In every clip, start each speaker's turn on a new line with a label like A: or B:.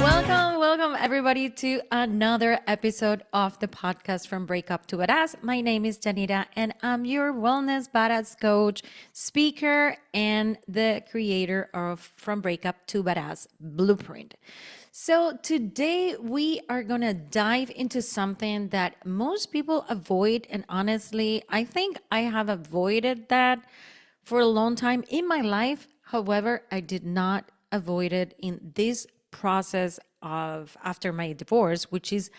A: Welcome everybody to another episode of the podcast From Breakup to Badass. My name is Yanira and I'm your wellness badass coach, speaker, and the creator of From Breakup to Badass Blueprint. So today we are going to dive into something that most people avoid, and honestly, I think I have avoided that for a long time in my life. However, I did not avoid it in this process of after my divorce, which is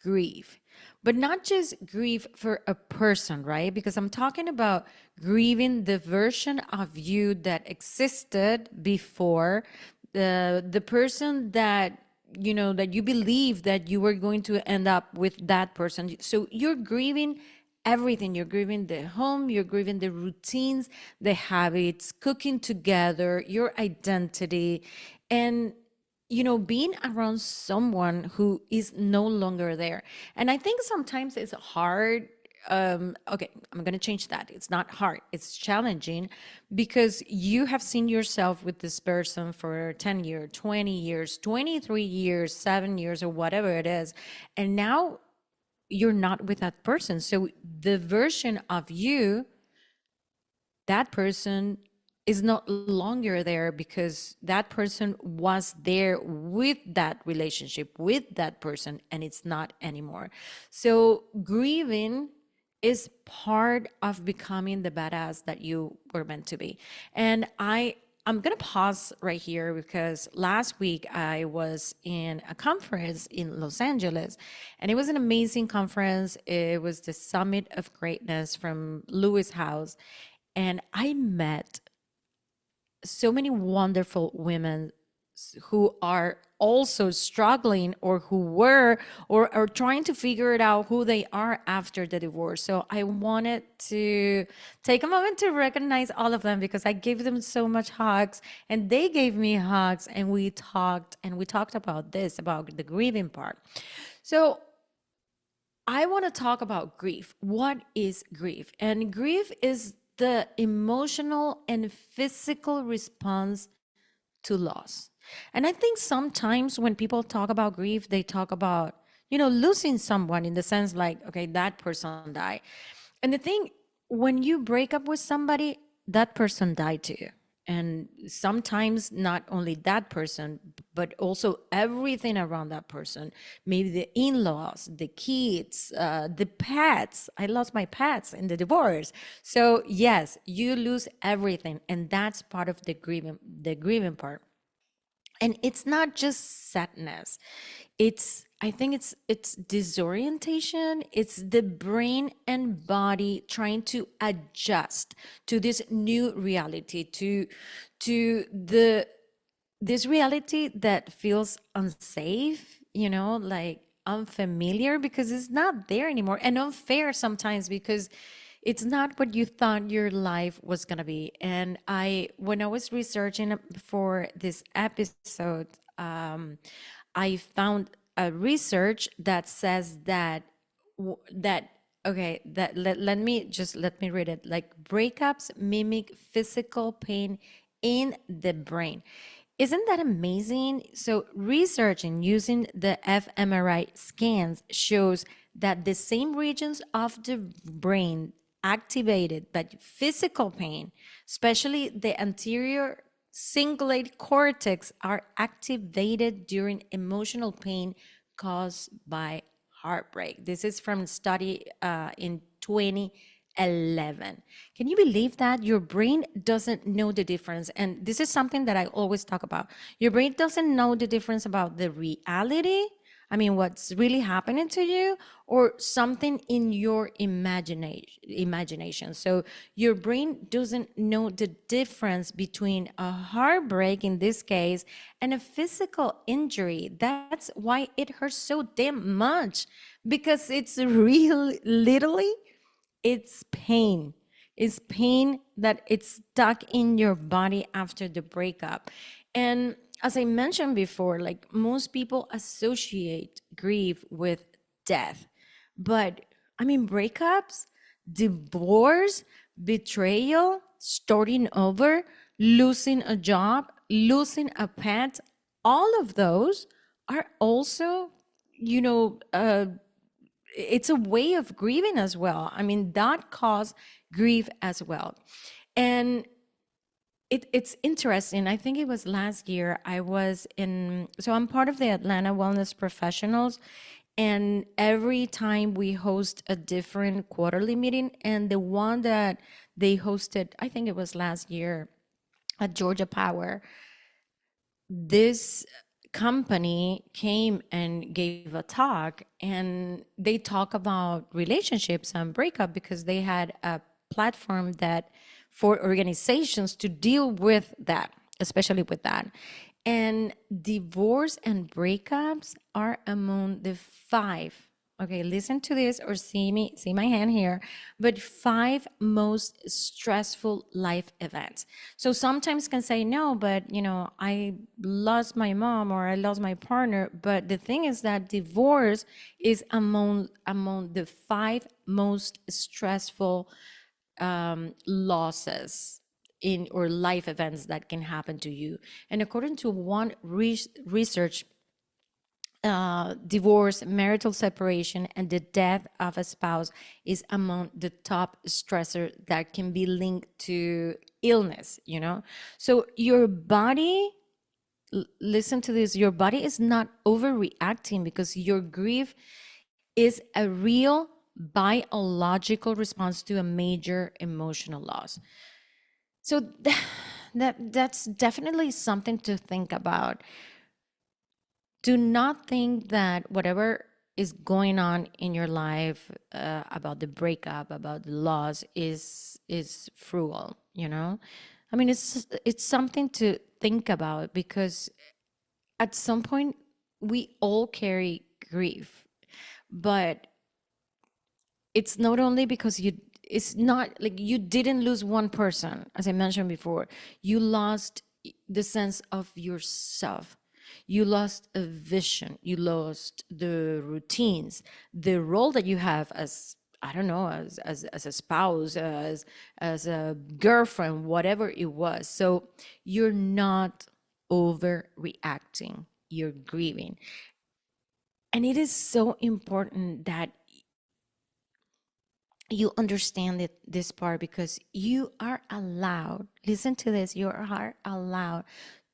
A: grief. But not just grief for a person, right? Because I'm talking about grieving the version of you that existed before, the person that that you believe that you were going to end up with that person. So you're grieving everything. You're grieving the home, you're grieving the routines, the habits, cooking together, your identity, and being around someone who is no longer there. And I think sometimes it's hard. Okay, I'm going to change that. It's not hard, it's challenging because you have seen yourself with this person for 10 years, 20 years, 23 years, 7 years, or whatever it is. And now you're not with that person. So the version of you, that person is no longer there because that person was there with that relationship, with that person, and it's not anymore. So grieving is part of becoming the badass that you were meant to be. And I'm going to pause right here because last week I was in a conference in Los Angeles, and it was an amazing conference. It was the Summit of Greatness from Lewis House. And I met so many wonderful women who are also struggling or who were or are trying to figure it out who they are after the divorce. So I wanted to take a moment to recognize all of them because I gave them so much hugs and they gave me hugs, and we talked about this, about the grieving part. So I want to talk about grief. What is grief? And grief is the emotional and physical response to loss. And I think sometimes when people talk about grief, they talk about, losing someone in the sense like, okay, that person died. And the thing, when you break up with somebody, that person died too. And sometimes not only that person, but also everything around that person. Maybe the in-laws, the kids, the pets. I lost my pets in the divorce. So yes, you lose everything. And that's part of the grieving part. And it's not just sadness. I think it's disorientation. It's the brain and body trying to adjust to this new reality, to this reality that feels unsafe, like unfamiliar because it's not there anymore, and unfair sometimes because it's not what you thought your life was going to be. And when I was researching for this episode, I found a research that says that okay, let me read it. Like, breakups mimic physical pain in the brain. Isn't that amazing? So researching using the fMRI scans shows that the same regions of the brain activated by physical pain, especially the anterior cingulate cortex, are activated during emotional pain caused by heartbreak. This is from a study in 2011. Can you believe that your brain doesn't know the difference? And this is something that I always talk about. Your brain doesn't know the difference about the reality, I mean, what's really happening to you, or something in your imagination. So your brain doesn't know the difference between a heartbreak in this case and a physical injury. That's why it hurts so damn much, because it's real, literally, it's pain. It's pain that it's stuck in your body after the breakup. And as I mentioned before, like, most people associate grief with death. But I mean, breakups, divorce, betrayal, starting over, losing a job, losing a pet, all of those are also, you know, it's a way of grieving as well. I mean, that cause grief as well. And it's interesting. I think it was last year I was in, so I'm part of the Atlanta Wellness Professionals. And every time we host a different quarterly meeting, and the one that they hosted, I think it was last year at Georgia Power, this company came and gave a talk, and they talk about relationships and breakup because they had a platform that for organizations to deal with that, especially with that. And divorce and breakups are among the five, okay, listen to this or see my hand here, but five most stressful life events. So sometimes can say no, but I lost my mom or I lost my partner, but the thing is that divorce is among the five most stressful losses in or life events that can happen to you. And according to one research, divorce, marital separation, and the death of a spouse is among the top stressor that can be linked to illness. So your body, listen to this, your body is not overreacting because your grief is a real biological response to a major emotional loss. So that's definitely something to think about. Do not think that whatever is going on in your life, about the breakup, about the loss, is cruel. I mean, it's something to think about because at some point we all carry grief, but it's not only because it's not like you didn't lose one person, as I mentioned before. You lost the sense of yourself. You lost a vision. You lost the routines, the role that you have as, I don't know, as a spouse, as a girlfriend, whatever it was. So you're not overreacting. You're grieving. And it is so important that you understand this part, because you are allowed, listen to this, you are allowed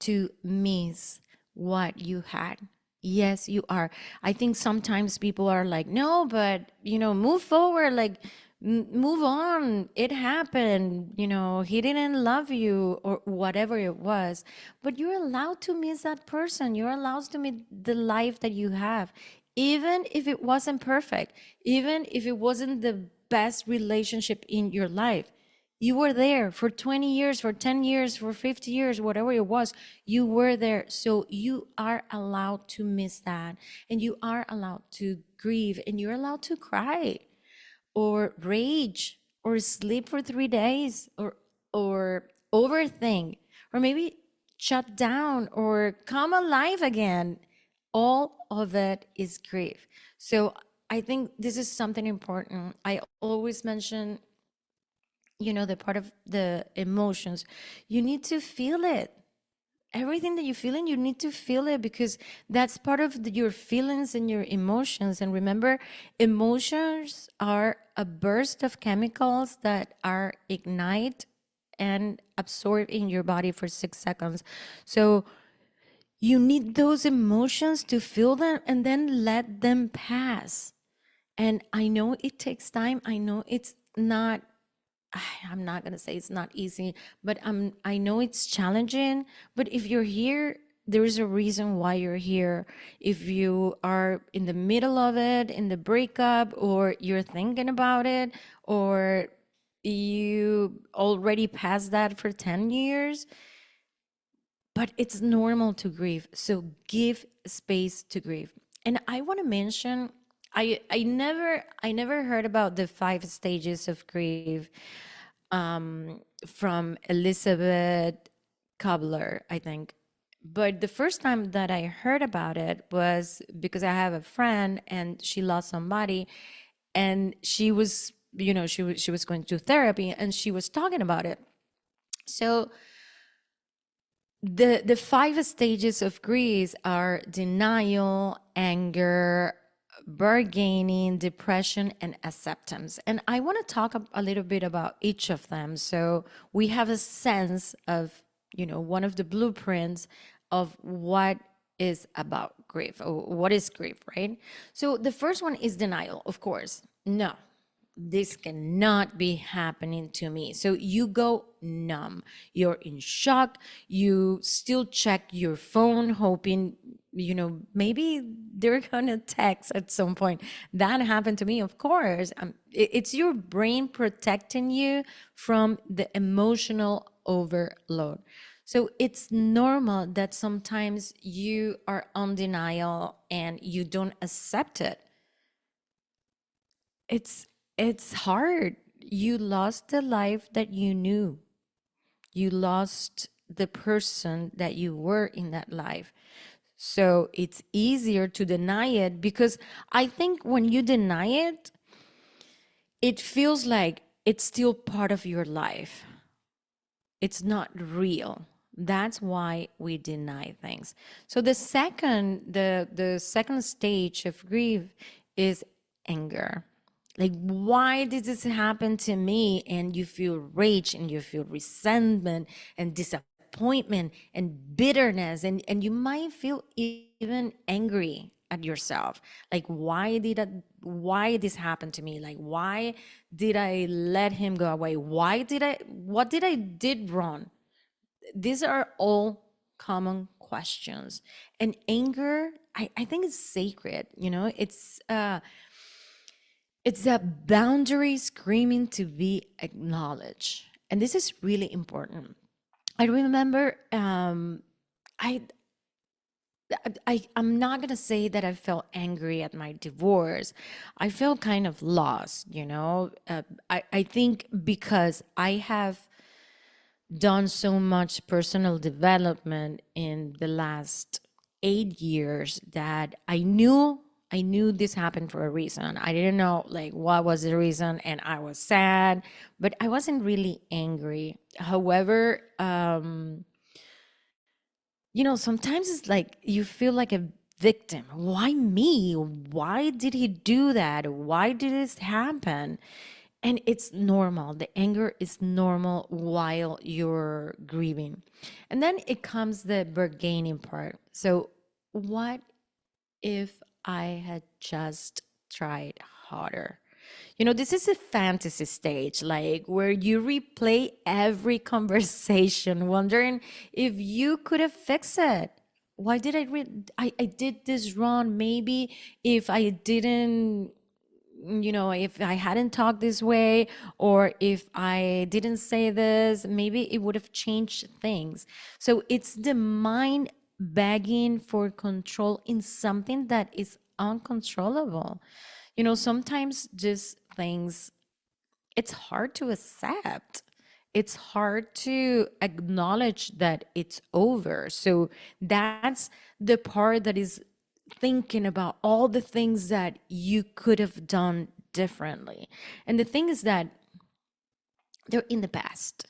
A: to miss what you had. Yes, you are. I think sometimes people are like, no, but move forward, like move on, it happened, he didn't love you or whatever it was. But you're allowed to miss that person. You're allowed to miss the life that you have, even if it wasn't perfect, even if it wasn't the best relationship in your life. You were there for 20 years, for 10 years, for 50 years, whatever it was. You were there. So you are allowed to miss that. And you are allowed to grieve. And you're allowed to cry or rage or sleep for 3 days or overthink or maybe shut down or come alive again. All of it is grief. So I think this is something important. I always mention, the part of the emotions. You need to feel it. Everything that you're feeling, you need to feel it, because that's part of your feelings and your emotions. And remember, emotions are a burst of chemicals that are ignite and absorbed in your body for 6 seconds. So you need those emotions to feel them and then let them pass. And I know it takes time. I know it's not, I'm not going to say it's not easy, but I know it's challenging. But if you're here, there is a reason why you're here. If you are in the middle of it, in the breakup, or you're thinking about it, or you already passed that for 10 years, but it's normal to grieve. So give space to grieve. And I want to mention, I never heard about the 5 stages of grief, from Elizabeth Kubler, I think. But the first time that I heard about it was because I have a friend and she lost somebody, and she was, she was going to therapy and she was talking about it. So The five stages of grief are denial, anger, bargaining, depression, and acceptance. And I want to talk a little bit about each of them, so we have a sense of, one of the blueprints of what is about grief, or what is grief, right? So the first one is denial, of course. No, this cannot be happening to me. So you go numb, you're in shock, you still check your phone, hoping, maybe they're gonna text at some point. That happened to me, of course. It's your brain protecting you from the emotional overload. So it's normal that sometimes you are on denial and you don't accept it. it's it's hard. You lost the life that you knew. You lost the person that you were in that life. So it's easier to deny it, because I think when you deny it, it feels like it's still part of your life. It's not real. That's why we deny things. So the second stage of grief is anger. Like, why did this happen to me? And you feel rage, and you feel resentment and disappointment and bitterness, and you might feel even angry at yourself. Like, why this happened to me? Like, why did I let him go away? What did I did wrong? These are all common questions. And anger, I think it's sacred. It's a boundary screaming to be acknowledged. And this is really important. I remember, I I'm not gonna say that I felt angry at my divorce. I felt kind of lost. I think because I have done so much personal development in the last 8 years, that I knew this happened for a reason. I didn't know like what was the reason, and I was sad, but I wasn't really angry. However, sometimes it's like you feel like a victim. Why me? Why did he do that? Why did this happen? And it's normal. The anger is normal while you're grieving. And then it comes the bargaining part. So, what if I had just tried harder? This is a fantasy stage, like where you replay every conversation, wondering if you could have fixed it. Why did I did this wrong? Maybe if I didn't, if I hadn't talked this way, or if I didn't say this, maybe it would have changed things. So it's the mind begging for control in something that is uncontrollable. Sometimes just things, it's hard to accept. It's hard to acknowledge that it's over. So that's the part that is thinking about all the things that you could have done differently. And the thing is that they're in the past.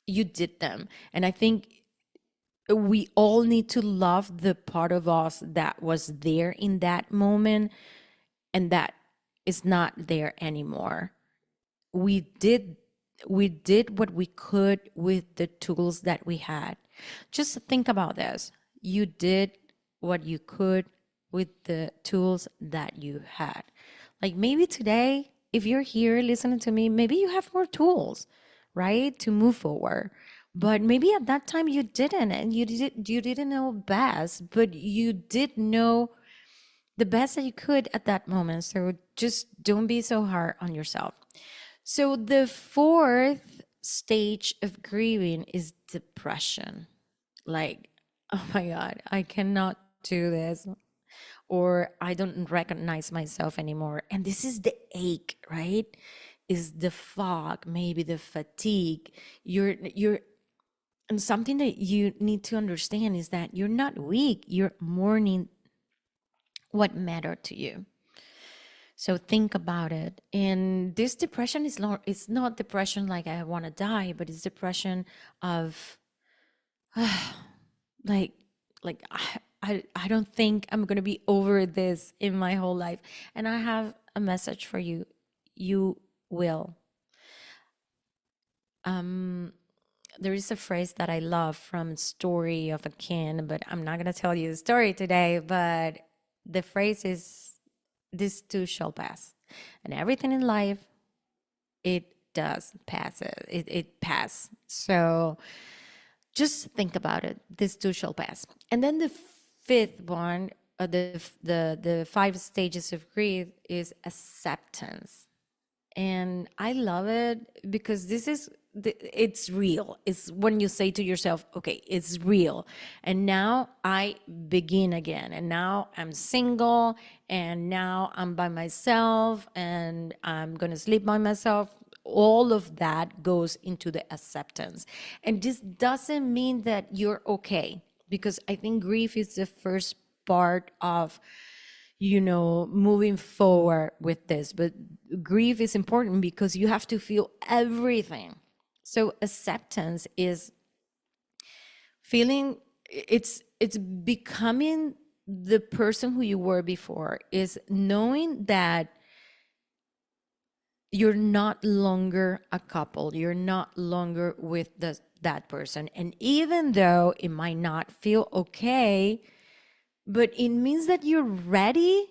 A: You did them. And I think we all need to love the part of us that was there in that moment and that is not there anymore. we did we did what we could with the tools that we had. Just think about this. You did what you could with the tools that you had. Like, maybe today, if you're here listening to me, maybe you have more tools, right, to move forward. But maybe at that time you didn't, and you didn't know best, but you did know the best that you could at that moment. So just don't be so hard on yourself. So the fourth stage of grieving is depression. Like, oh my God, I cannot do this, or I don't recognize myself anymore. And this is the ache, right? Is the fog, maybe the fatigue. You're and something that you need to understand is that you're not weak, you're mourning what mattered to you. So think about it. And this depression is not, it's not depression like I want to die, but it's depression of like I don't think I'm gonna be over this in my whole life. And I have a message for you. You will. Um, there is a phrase that I love from Story of a King, but I'm not gonna tell you the story today. But the phrase is, "This too shall pass," and everything in life, it does pass. It pass. So just think about it. This too shall pass. And then the fifth one, the five stages of grief is acceptance. And I love it because it's real. It's when you say to yourself, okay, it's real. And now I begin again. And now I'm single, and now I'm by myself, and I'm going to sleep by myself. All of that goes into the acceptance. And this doesn't mean that you're okay, because I think grief is the first part of moving forward with this. But grief is important because you have to feel everything. So acceptance is feeling, it's becoming the person who you were before, is knowing that you're not longer a couple, you're not longer with that person. And even though it might not feel okay, but it means that you're ready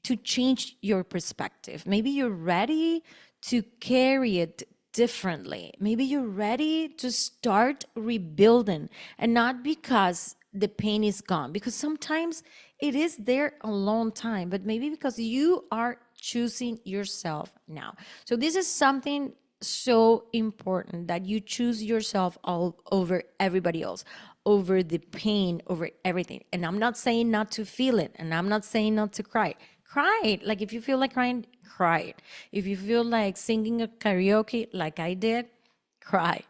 A: to change your perspective. Maybe you're ready to carry it differently. Maybe you're ready to start rebuilding, and not because the pain is gone, because sometimes it is there a long time, but maybe because you are choosing yourself now. So this is something so important, that you choose yourself all over everybody else, over the pain, over everything. And I'm not saying not to feel it, and I'm not saying not to cry. Cry it. Like, if you feel like crying, cry it. If you feel like singing a karaoke like I did, cry.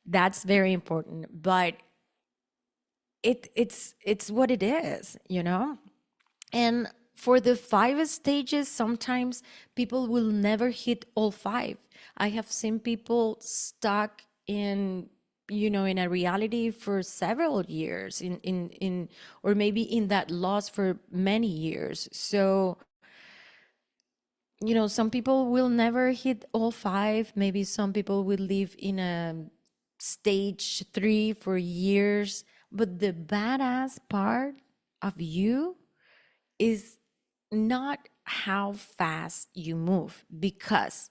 A: That's very important. But it's what it is. And for the five stages, sometimes people will never hit all five. I have seen people stuck in a reality for several years, in or maybe in that loss for many years. So some people will never hit all five. Maybe some people will live in a stage three for years. But the badass part of you is not how fast you move, because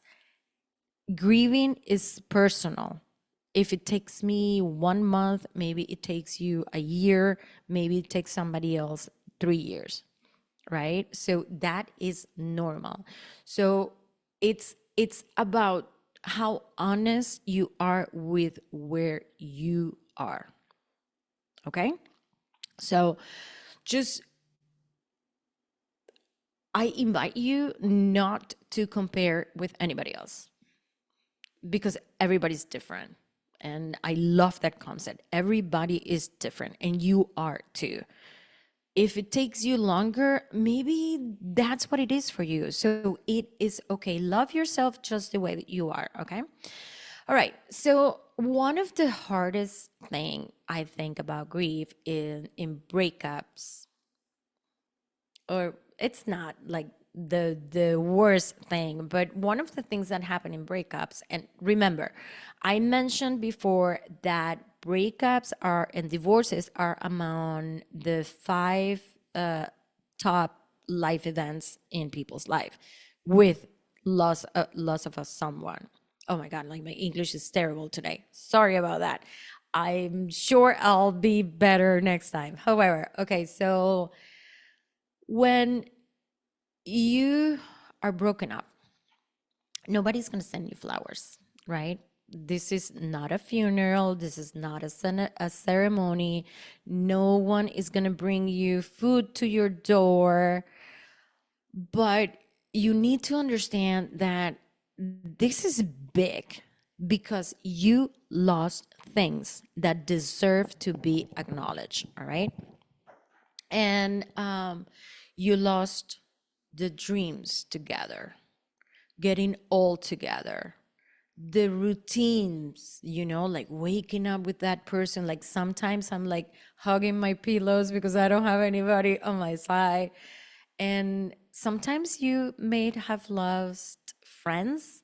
A: grieving is personal. If it takes me 1 month, maybe it takes you a year, maybe it takes somebody else 3 years, right? So that is normal. So it's about how honest you are with where you are. Okay? So just, I invite you not to compare with anybody else, because everybody's different. And I love that concept. Everybody is different, and you are too. If it takes you longer, maybe that's what it is for you. So it is okay. Love yourself just the way that you are, okay? All right. So one of the hardest thing I think about grief in breakups, or it's not like the worst thing, but one of the things that happen in breakups, and remember, I mentioned before that breakups are and divorces are among the five top life events in people's life, with loss of a someone. Oh my god, like, my English is terrible today, sorry about that. I'm sure I'll be better next time. However, okay, so when you are broken up, nobody's going to send you flowers, right? This is not a funeral. This is not a ceremony. No one is going to bring you food to your door. But you need to understand that this is big, because you lost things that deserve to be acknowledged, all right? And you lost the dreams together, getting all together, the routines, like waking up with that person. Like sometimes I'm like hugging my pillows because I don't have anybody on my side. And sometimes you may have lost friends,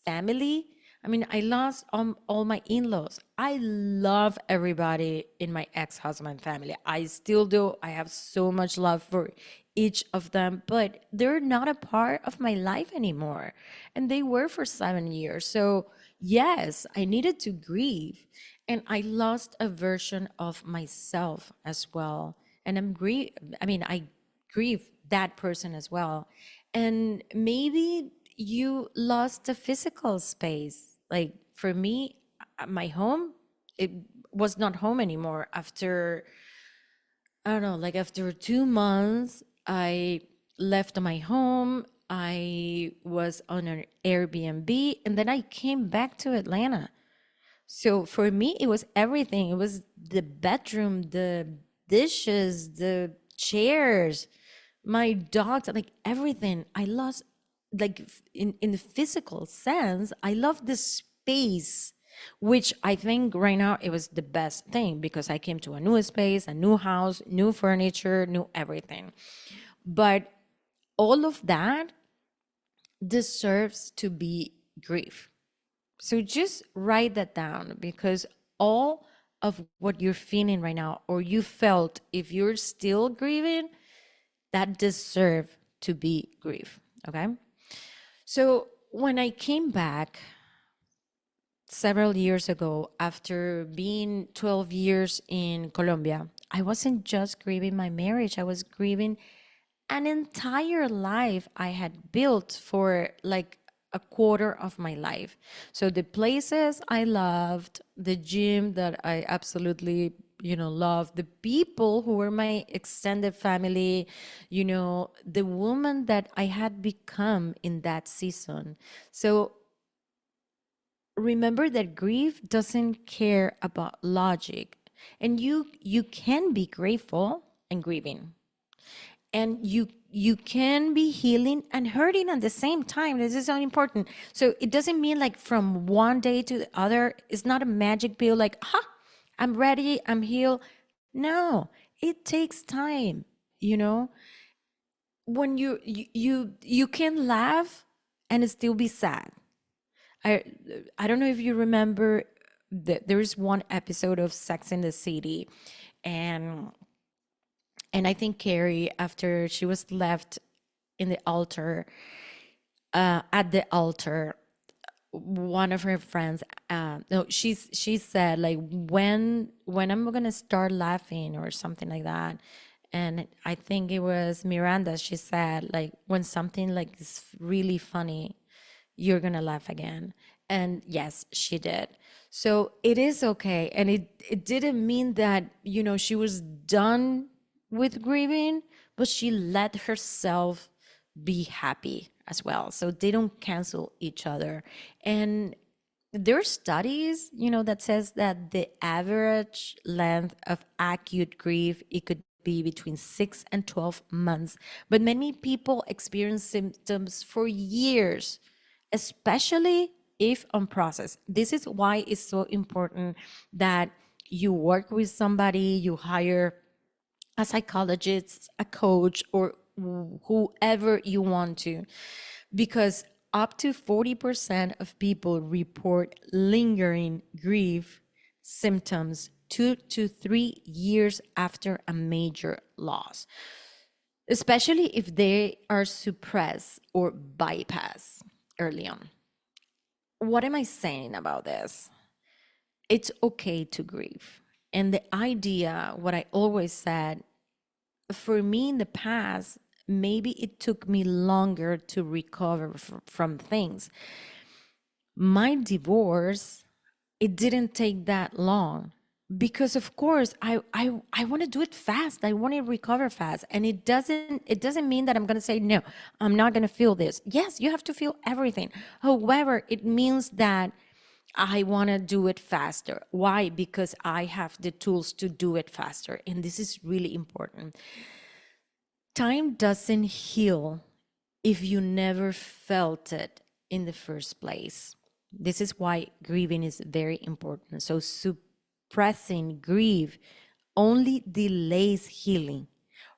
A: family. I mean, I lost all my in-laws. I love everybody in my ex-husband family. I still do. I have so much love for each of them, but they're not a part of my life anymore. And they were for 7 years. So yes, I needed to grieve. And I lost a version of myself as well. And I grieve that person as well. And maybe you lost a physical space. Like for me, my home, it was not home anymore after, I don't know, like after 2 months, I left my home. I was on an Airbnb and then I came back to Atlanta. So for me, it was everything. It was the bedroom, the dishes, the chairs, my dogs, like everything. I lost, like in the physical sense, I love the space, which I think right now it was the best thing because I came to a new space, a new house, new furniture, new everything. But all of that deserves to be grief. So just write that down because all of what you're feeling right now, or you felt if you're still grieving, that deserve to be grief. Okay. So when I came back several years ago after being 12 years in Colombia, I wasn't just grieving my marriage, I was grieving an entire life I had built for like a quarter of my life. So the places I loved, the gym that I absolutely, loved, the people who were my extended family, the woman that I had become in that season. So remember that grief doesn't care about logic. And you can be grateful and grieving, and you can be healing and hurting at the same time. This is so important. So it doesn't mean like from one day to the other. It's not a magic pill like, I'm ready, I'm healed. No, it takes time. you know when you can laugh and still be sad. I i don't know if you remember that there is one episode of Sex in the City, and I think Carrie, after she was left in the altar, at the altar, one of her friends, no, she said like, when I'm gonna start laughing or something like that. And I think it was Miranda. She said like, when something like is really funny, you're gonna laugh again. And yes, she did. So it is okay. And it didn't mean that, she was done with grieving, but she let herself be happy as well. So they don't cancel each other. And there are studies, that says that the average length of acute grief, it could be between 6 and 12 months. But many people experience symptoms for years, especially if unprocessed. This is why it's so important that you work with somebody, you hire a psychologist, a coach, or whoever you want to, because up to 40% of people report lingering grief symptoms 2 to 3 years after a major loss, especially if they are suppressed or bypassed early on. What am I saying about this? It's okay to grieve. And the idea, what I always said, for me in the past, maybe it took me longer to recover from things. My divorce, it didn't take that long because of course I want to do it fast. I want to recover fast. And it doesn't mean that I'm going to say, no, I'm not going to feel this. Yes, you have to feel everything. However, it means that I want to do it faster. Why? Because I have the tools to do it faster. And this is really important. Time doesn't heal if you never felt it in the first place. This is why grieving is very important. So suppressing grief only delays healing.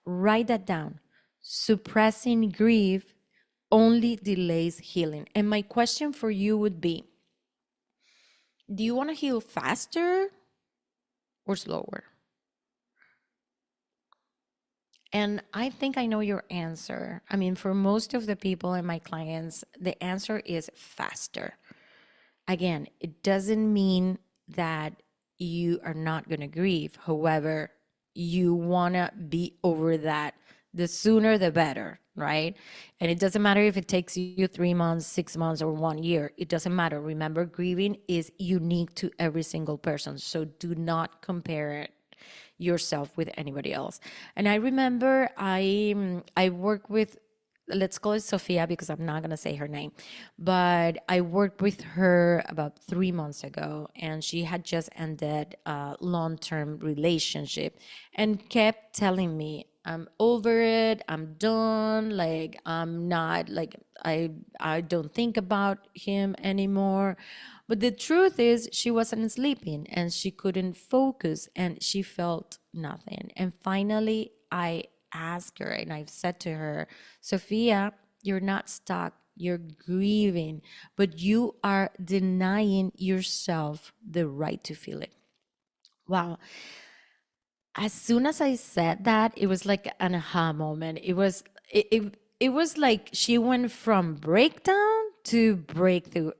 A: Write that down. Suppressing grief only delays healing. And my question for you would be, do you want to heal faster or slower? And I think I know your answer. I mean, for most of the people and my clients, the answer is faster. Again, it doesn't mean that you are not going to grieve. However, you want to be over that. The sooner, the better, right? And it doesn't matter if it takes you 3 months, 6 months, or 1 year. It doesn't matter. Remember, grieving is unique to every single person. So do not compare it yourself with anybody else. And I remember I work with, let's call it Sophia because I'm not going to say her name, but I worked with her about 3 months ago, and she had just ended a long-term relationship and kept telling me, I'm over it, I'm done, like I'm not, like I don't think about him anymore. But the truth is, she wasn't sleeping and she couldn't focus and she felt nothing. And finally, I asked her and I've said to her, Sophia, you're not stuck, you're grieving, but you are denying yourself the right to feel it. Wow. As soon as I said that, it was like an aha moment. It was like she went from breakdown to breakthrough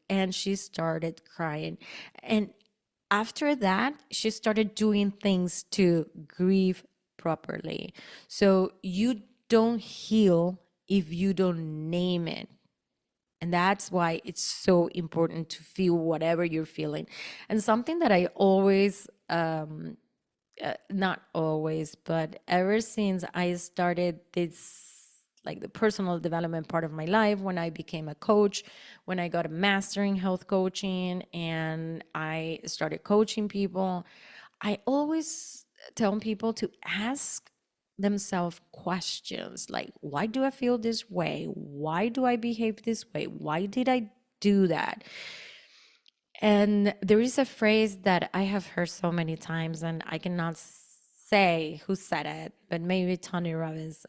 A: and she started crying. And after that, she started doing things to grieve properly. So you don't heal if you don't name it. And that's why it's so important to feel whatever you're feeling. And something that I always not always, but ever since I started this, like the personal development part of my life, when I became a coach, when I got a master in health coaching and I started coaching people, I always tell people to ask themselves questions like, why do I feel this way? Why do I behave this way? Why did I do that? And there is a phrase that I have heard so many times, and I cannot say who said it, but maybe Tony Robbins.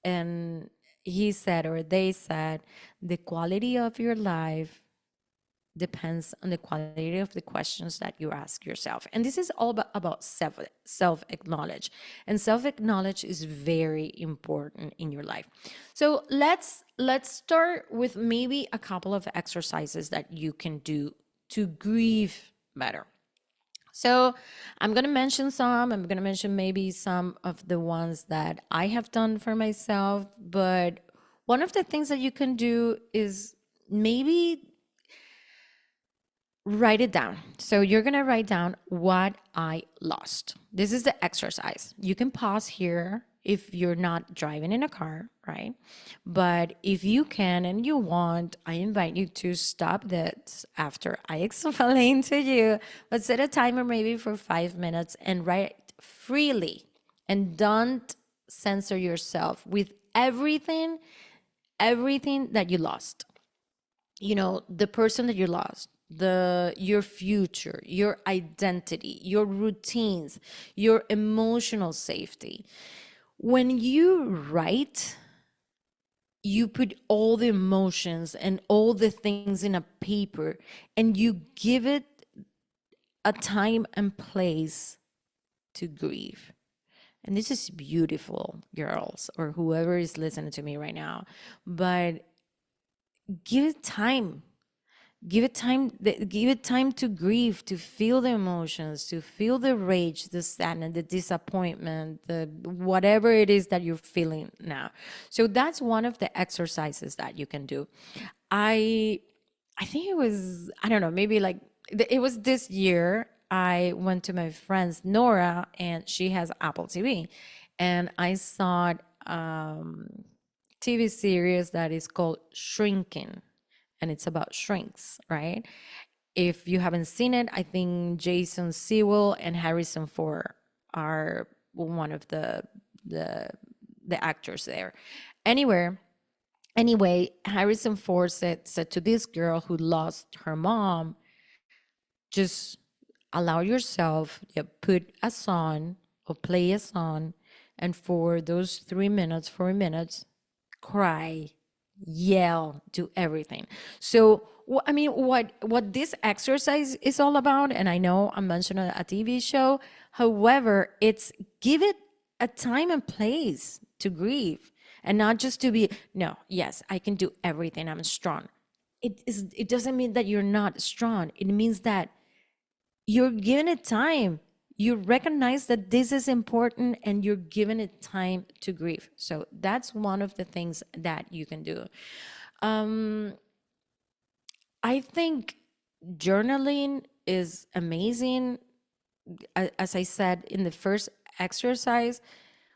A: And he said, or they said, the quality of your life depends on the quality of the questions that you ask yourself. And this is all about self acknowledge. And self acknowledge is very important in your life. So let's start with maybe a couple of exercises that you can do to grieve better. So I'm going to mention some. I'm going to mention maybe some of the ones that I have done for myself. But one of the things that you can do is maybe write it down. So you're going to write down what I lost. This is the exercise. You can pause here if you're not driving in a car, right? But if you can and you want, I invite you to stop this after I explain to you, but set a timer maybe for 5 minutes and write freely, and don't censor yourself with everything that you lost. You know, the person that you lost, the your future, your identity, your routines, your emotional safety. When you write, you put all the emotions and all the things in a paper, and you give it a time and place to grieve. And this is beautiful, girls, or whoever is listening to me right now. But give it time. Give it time to grieve, to feel the emotions, to feel the rage, the sadness, the disappointment, the whatever it is that you're feeling now. So that's one of the exercises that you can do. I I think it was, I don't know, maybe like it was this year. I went to my friend's Nora, and she has Apple TV, and I saw TV series that is called Shrinking, and it's about shrinks, right? If you haven't seen it, I think Jason Sewell and Harrison Ford are one of the the actors there. Anywhere, Anyway, Harrison Ford said to this girl who lost her mom, just allow yourself, yeah, put a song or play a song, and for those 3 minutes, 4 minutes, cry, yell, do everything. So I mean, what this exercise is all about, and I know I mentioned a TV show. However, it's give it a time and place to grieve, and not just to be no. Yes, I can do everything. I'm strong. It doesn't mean that you're not strong. It means that you're giving it time. You recognize that this is important and you're giving it time to grieve. So that's one of the things that you can do. um I think journaling is amazing. As I said in the first exercise,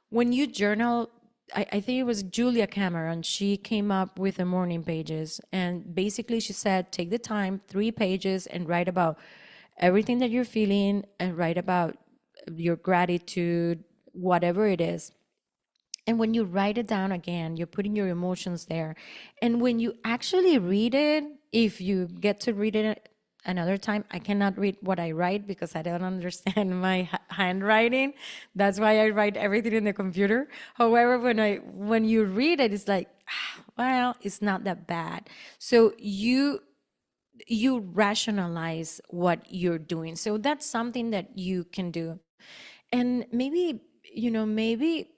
A: when you journal, I think it was Julia Cameron, she came up with the morning pages. And basically, she said, take the time, 3 pages, and write about everything that you're feeling and write about your gratitude, whatever it is. And when you write it down again, you're putting your emotions there. And when you actually read it, if you get to read it another time, I cannot read what I write because I don't understand my handwriting. That's why I write everything in the computer. However, when you read it, it's like, well, it's not that bad. So you rationalize what you're doing. So that's something that you can do. And maybe, maybe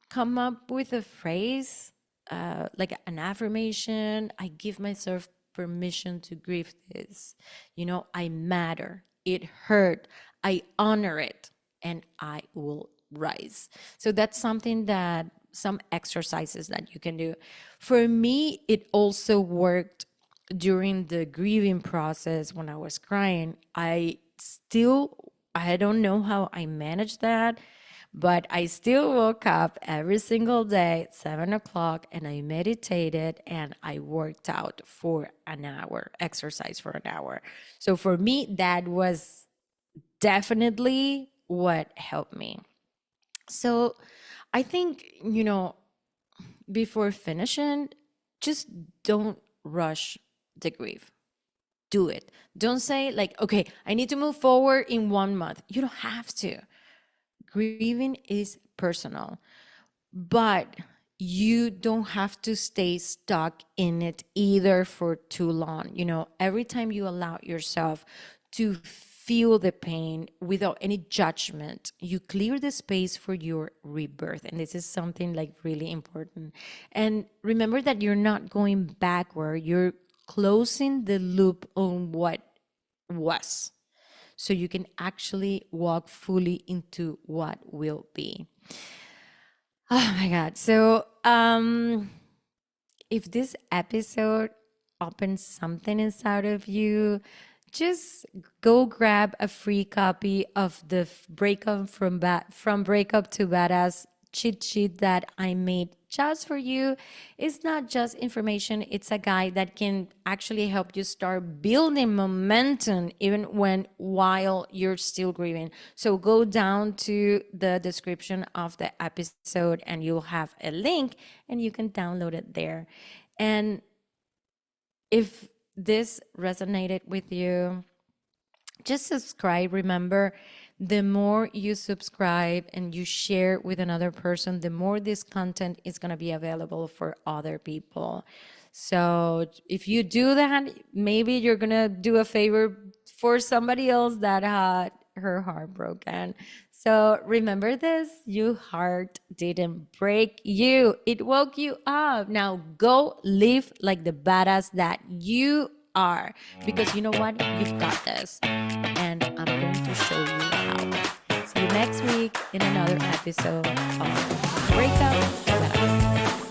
A: come up with a phrase, like an affirmation. I give myself permission to grieve this. I matter. It hurt. I honor it, and I will rise. So that's something that some exercises that you can do. For me, it also worked during the grieving process when I was crying. I don't know how I managed that, but I still woke up every single day at 7 o'clock, and I meditated and I worked out for an hour, exercise for an hour. So for me, that was definitely what helped me. So I think, before finishing, just don't rush the grief. Do it. Don't say, like, okay, I need to move forward in 1 month. You don't have to. Grieving is personal, but you don't have to stay stuck in it either for too long. Every time you allow yourself to feel the pain without any judgment, you clear the space for your rebirth. And this is something like really important. And remember that you're not going backward, you're closing the loop on what was, so you can actually walk fully into what will be. Oh my God. So, if this episode opens something inside of you, just go grab a free copy of the breakup from breakup to badass cheat sheet that I made just for you. It's not just information, it's a guide that can actually help you start building momentum even while you're still grieving. So go down to the description of the episode and you'll have a link and you can download it there. And if this resonated with you, just subscribe. Remember, the more you subscribe and you share with another person, the more this content is going to be available for other people. So if you do that, maybe you're going to do a favor for somebody else that had her heart broken. So remember this, your heart didn't break you, it woke you up. Now go live like the badass that you are, because you know what, you've got this, and I'm going to show you how. See you next week in another episode of Breakup.